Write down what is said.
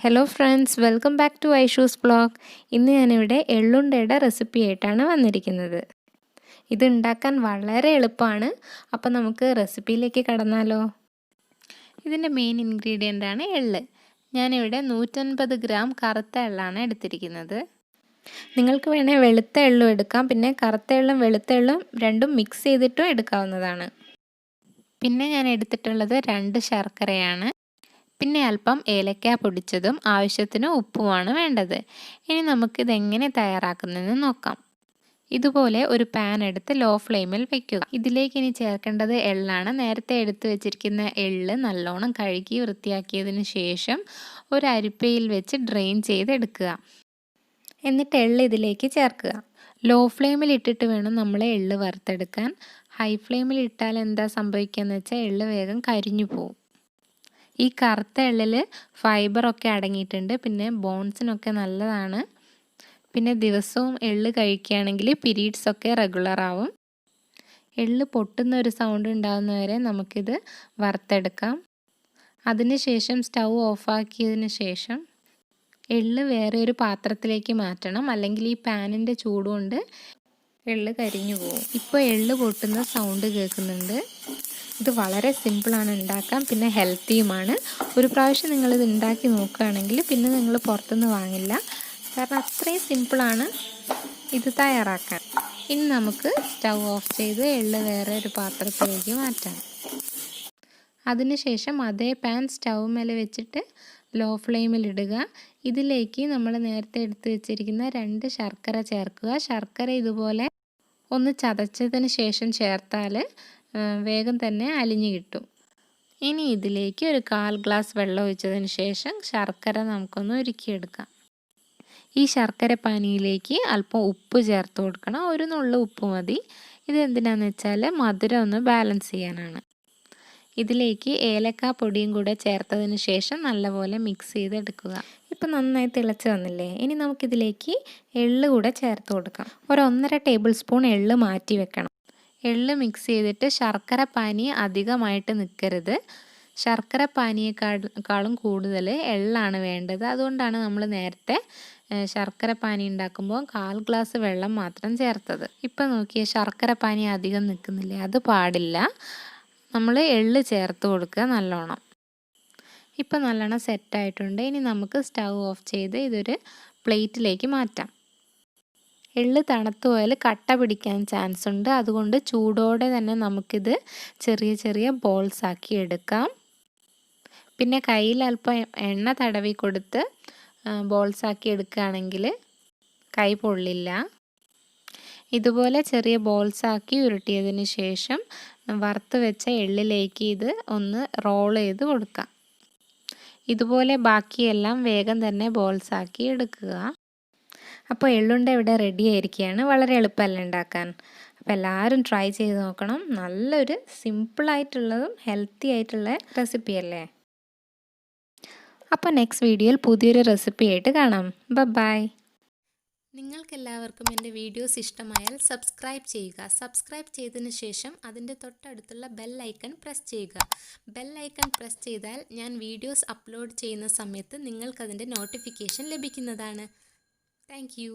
Hello friends, welcome back to Aishu's vlog. ഇന്ന് ഞാനിവിടെ എള്ളുണ്ടയുടെ recipe ആയിട്ടാണ് വന്നിരിക്കുന്നത്. ഇത് ഉണ്ടാക്കാൻ വളരെ എളുപ്പമാണ്. അപ്പോൾ നമുക്ക് റെസിപ്പിയിലേക്ക് കടന്നാലോ. ഇതിൻ്റെ മെയിൻ ഇൻഗ്രീഡിയൻ്റ് ആണ് എള്ള്. ഞാനിവിടെ 150 ഗ്രാം കറുത്ത എള്ളാണ് എടുത്തിരിക്കുന്നത്. നിങ്ങൾക്ക് വേണേൽ വെളുത്ത എള്ളും എടുക്കാം, പിന്നെ കറുത്ത എള്ളും വെളുത്ത എള്ളും രണ്ടും മിക്സ് ചെയ്തിട്ടും എടുക്കാവുന്നതാണ്. പിന്നെ ഞാൻ എടുത്തിട്ടുള്ളത് 2 ശർക്കരയാണ്. പിന്നെ അല്പം ഏലക്ക പൊടിച്ചതും ആവശ്യത്തിന് ഉപ്പുമാണ് വേണ്ടത്. ഇനി നമുക്കിതെങ്ങനെ തയ്യാറാക്കുന്നതെന്ന് നോക്കാം. ഇതുപോലെ ഒരു പാൻ എടുത്ത് ലോ ഫ്ലെയിമിൽ വയ്ക്കുക. ഇതിലേക്ക് ഇനി ചേർക്കേണ്ടത് എള്ളാണ്. നേരത്തെ എടുത്ത് വെച്ചിരിക്കുന്ന എള്ള് നല്ലോണം കഴുകി വൃത്തിയാക്കിയതിന് ശേഷം ഒരു അരിപ്പയിൽ വെച്ച് ഡ്രെയിൻ ചെയ്തെടുക്കുക. എന്നിട്ട് എള്ള് ഇതിലേക്ക് ചേർക്കുക. ലോ ഫ്ലെയിമിൽ ഇട്ടിട്ട് വേണം നമ്മൾ എള്ള് വറുത്തെടുക്കാൻ. ഹൈ ഫ്ലെയിമിൽ ഇട്ടാൽ എന്താ സംഭവിക്കുകയെന്ന് വെച്ചാൽ എള്ള് വേഗം കരിഞ്ഞു പോകും. ഈ കറുത്ത എള്ളിൽ ഫൈബറൊക്കെ അടങ്ങിയിട്ടുണ്ട്, പിന്നെ ബോൺസിനൊക്കെ നല്ലതാണ്. പിന്നെ ദിവസവും എള്ള് കഴിക്കുകയാണെങ്കിൽ പീരീഡ്സൊക്കെ റെഗുലർ ആവും. എള്ള് പൊട്ടുന്ന ഒരു സൗണ്ട് ഉണ്ടാകുന്നവരെ നമുക്കിത് വറുത്തെടുക്കാം. അതിനുശേഷം സ്റ്റൗ ഓഫാക്കിയതിന് ശേഷം എള്ള് വേറെ ഒരു പാത്രത്തിലേക്ക് മാറ്റണം, അല്ലെങ്കിൽ ഈ പാനിൻ്റെ ചൂടുകൊണ്ട് എള്ള് കരിഞ്ഞു പോകും. ഇപ്പോൾ എള്ള് പൊട്ടുന്ന സൗണ്ട് കേൾക്കുന്നുണ്ട്. ഇത് വളരെ സിമ്പിളാണ് ഉണ്ടാക്കാൻ, പിന്നെ ഹെൽത്തിയുമാണ്. ഒരു പ്രാവശ്യം നിങ്ങളിത് ഉണ്ടാക്കി നോക്കുകയാണെങ്കിൽ പിന്നെ നിങ്ങൾ പുറത്തുനിന്ന് വാങ്ങില്ല, കാരണം അത്രയും സിമ്പിളാണ് ഇത് തയ്യാറാക്കാൻ. ഇനി നമുക്ക് സ്റ്റൗ ഓഫ് ചെയ്ത് എള്ള് വേറെ ഒരു പാത്രത്തിലേക്ക് മാറ്റാം. അതിനുശേഷം അതേ പാൻ സ്റ്റൗ മേലെ വെച്ചിട്ട് ലോ ഫ്ലെയിമിൽ ഇടുക. ഇതിലേക്ക് നമ്മൾ നേരത്തെ എടുത്ത് വെച്ചിരിക്കുന്ന 2 ശർക്കര ചേർക്കുക. ശർക്കര ഇതുപോലെ ഒന്ന് ചതച്ചതിന് ശേഷം ചേർത്താൽ വേഗം തന്നെ അലിഞ്ഞു കിട്ടും. ഇനി ഇതിലേക്ക് ഒരു 1/4 ഗ്ലാസ് വെള്ളം ഒഴിച്ചതിന് ശേഷം ശർക്കര നമുക്കൊന്ന് ഉരുക്കിയെടുക്കാം. ഈ ശർക്കര പാനിയിലേക്ക് അല്പം ഉപ്പ് ചേർത്ത് കൊടുക്കണം. ഒരു നുള്ളു ഉപ്പ് മതി. ഇതെന്തിനാണെന്ന് വെച്ചാൽ മധുരം ഒന്ന് ബാലൻസ് ചെയ്യാനാണ്. ഇതിലേക്ക് ഏലക്ക പൊടിയും കൂടെ ചേർത്തതിന് ശേഷം നല്ലപോലെ മിക്സ് ചെയ്തെടുക്കുക. ഇപ്പം നന്നായി തിളച്ച് വന്നില്ലേ. ഇനി നമുക്കിതിലേക്ക് എള്ള് കൂടെ ചേർത്ത് കൊടുക്കാം. 1.5 ടേബിൾ സ്പൂൺ എള്ള് മാറ്റി വെക്കണം. എള്ള് മിക്സ് ചെയ്തിട്ട് ശർക്കര പാനി അധികമായിട്ട് നിൽക്കരുത്. ശർക്കര പാനിയേക്കാളും കൂടുതൽ എള്ളാണ് വേണ്ടത്. അതുകൊണ്ടാണ് നമ്മൾ നേരത്തെ ശർക്കര പാനി ഉണ്ടാക്കുമ്പോൾ 1/4 ഗ്ലാസ് വെള്ളം മാത്രം ചേർത്തത്. ഇപ്പം നോക്കിയേ, ശർക്കര പാനി അധികം നിൽക്കുന്നില്ലേ, അത് പാടില്ല. നമ്മൾ എള്ള് ചേർത്ത് കൊടുക്കുക നല്ലോണം. ഇപ്പം നല്ലോണം സെറ്റായിട്ടുണ്ട്. ഇനി നമുക്ക് സ്റ്റൗ ഓഫ് ചെയ്ത് ഇതൊരു പ്ലേറ്റിലേക്ക് മാറ്റാം. എള്ള് തണുത്തു പോയാൽ കട്ട പിടിക്കാൻ ചാൻസ് ഉണ്ട്. അതുകൊണ്ട് ചൂടോടെ തന്നെ നമുക്കിത് ചെറിയ ചെറിയ ബോൾസ് ആക്കി എടുക്കാം. പിന്നെ കയ്യിൽ അല്പം എണ്ണ തടവി കൊടുത്ത് ബോൾസ് ആക്കി എടുക്കുകയാണെങ്കിൽ കൈ പൊള്ളില്ല. ഇതുപോലെ ചെറിയ ബോൾസ് ആക്കി ഉരുട്ടിയതിന് ശേഷം വറുത്ത് വെച്ച എള്ളിലേക്ക് ഇത് ഒന്ന് റോൾ ചെയ്ത് കൊടുക്കാം. ഇതുപോലെ ബാക്കിയെല്ലാം വേഗം തന്നെ ബോൾസ് ആക്കി എടുക്കുക. അപ്പോൾ എള്ളുണ്ട ഇവിടെ റെഡി ആയിരിക്കുകയാണ്. വളരെ എളുപ്പമല്ല ഉണ്ടാക്കാൻ. അപ്പോൾ എല്ലാവരും ട്രൈ ചെയ്ത് നോക്കണം. നല്ലൊരു സിമ്പിളായിട്ടുള്ളതും ഹെൽത്തി ആയിട്ടുള്ള റെസിപ്പി അല്ലേ. അപ്പോൾ നെക്സ്റ്റ് വീഡിയോയിൽ പുതിയൊരു റെസിപ്പി ആയിട്ട് കാണാം. ബൈ. നിങ്ങൾക്കെല്ലാവർക്കും എൻ്റെ വീഡിയോസ് ഇഷ്ടമായാൽ സബ്സ്ക്രൈബ് ചെയ്യുക. സബ്സ്ക്രൈബ് ചെയ്തതിന് ശേഷം അതിൻ്റെ തൊട്ടടുത്തുള്ള ബെൽ ഐക്കൺ പ്രസ് ചെയ്യുക. ബെൽ ഐക്കൺ പ്രസ് ചെയ്താൽ ഞാൻ വീഡിയോസ് അപ്ലോഡ് ചെയ്യുന്ന സമയത്ത് നിങ്ങൾക്കതിൻ്റെ നോട്ടിഫിക്കേഷൻ ലഭിക്കുന്നതാണ്. Thank you.